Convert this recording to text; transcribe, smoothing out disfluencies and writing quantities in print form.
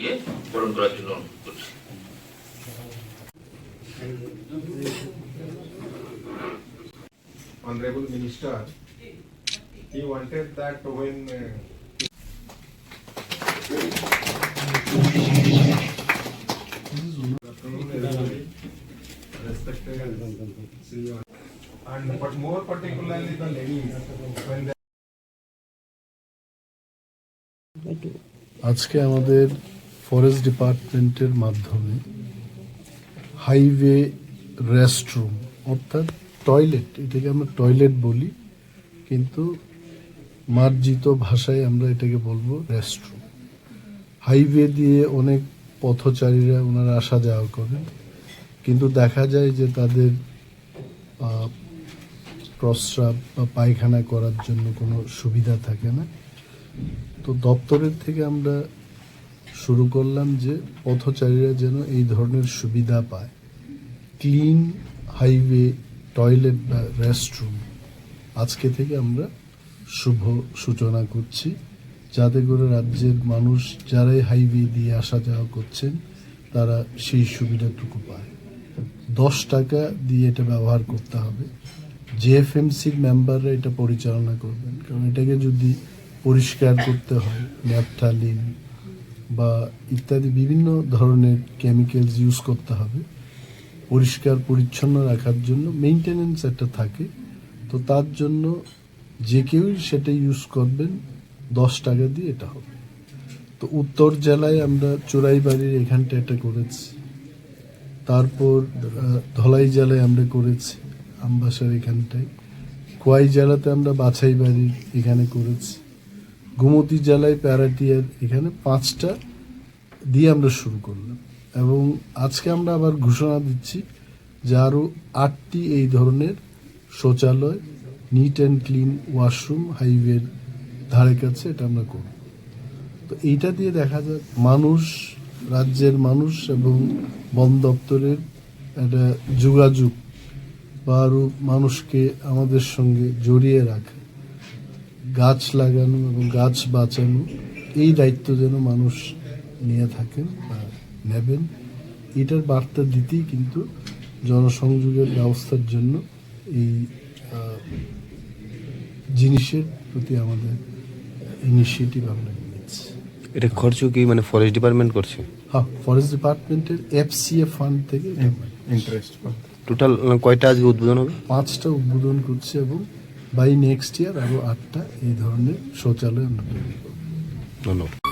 দিয়ে বরণ করার জন্য অনুরোধ করছি। Honorable Minister, he wanted that when respected and but more particularly the ladies when they আজকে আমাদের ফরেস্ট ডিপার্টমেন্টের মাধ্যমে হাইওয়ে রেস্টরুম অর্থাৎ টয়লেট, এটাকে আমরা টয়লেট বলি কিন্তু মার্জিত ভাষায় আমরা এটাকে বলবো রেস্টরুম। হাইওয়ে দিয়ে অনেক পথচারীরা ওনারা আসা যাওয়া করেন, কিন্তু দেখা যায় যে তাদের প্রস্রাব বা পায়খানা করার জন্য কোনো সুবিধা থাকে না। তো দপ্তরের থেকে আমরা শুরু করলাম যে পথচারীরা যেন এই ধরনের সুবিধা পায়। ক্লিন হাইওয়ে টয়লেট বা রেস্টরুম আজকে থেকে আমরা শুভ সূচনা করছি, যাতে করে রাজ্যের মানুষ যারাই হাইওয়ে দিয়ে আসা যাওয়া করছেন তারা সেই সুবিধাটুকু পায়। 10 টাকা দিয়ে এটা ব্যবহার করতে হবে। জেএফএমসির মেম্বাররা এটা পরিচালনা করবেন, কারণ এটাকে যদি পরিষ্কার করতে হয় ন্যাপথালিন বা ইত্যাদি বিভিন্ন ধরনের কেমিক্যালস ইউজ করতে হবে। পরিষ্কার পরিচ্ছন্ন রাখার জন্য মেইনটেনেন্স একটা থাকে, তো তার জন্য যে কেউই সেটা ইউজ করবেন 10 টাকা দিয়ে এটা হবে। তো উত্তর জেলায় আমরা চোরাইবাড়ির এখানটা এটা করেছি, তারপর ধলাই জেলায় আমরা করেছি আমবাসার এখানটায়, খোয়াই জেলাতে আমরা বাছাই বাড়ির এখানে করেছি, গোমতী জেলায় প্যারাটিয়ার এখানে 5টা দিয়ে আমরা শুরু করলাম। এবং আজকে আমরা আবার ঘোষণা দিচ্ছি যে আরও 8টি এই ধরনের শৌচালয়, নিট অ্যান্ড ক্লিন ওয়াশরুম হাইওয়ের ধারে কাছে এটা আমরা করব। তো এইটা দিয়ে দেখা যায় মানুষ, রাজ্যের মানুষ এবং বন দপ্তরের একটা যোগাযোগ বা আরও মানুষকে আমাদের সঙ্গে জড়িয়ে রাখা, গাছ লাগানো এবং গাছ বাঁচানো, এই দায়িত্ব যেন মানুষ নিয়ে থাকেন বা নেবেন, এটার বার্তা দিতেই কিন্তু জনসংযোগের ব্যবস্থার জন্য এই জিনিসের প্রতি আমাদের ইনিশিয়েটিভ আমরা নিচ্ছি। এটা খরচ কি মানে ফরেস্ট ডিপার্টমেন্ট করছে? হ্যাঁ, ফরেস্ট ডিপার্টমেন্টের FCA ফান্ড থেকে interest for টোটাল কয়টা আজকে উদ্বোধন হবে? 5টা উদ্বোধন করছে এবং বাই নেক্সট ইয়ার আরও 8টা এই ধরনের শৌচালয় আমরা তৈরি করব। ধন্যবাদ।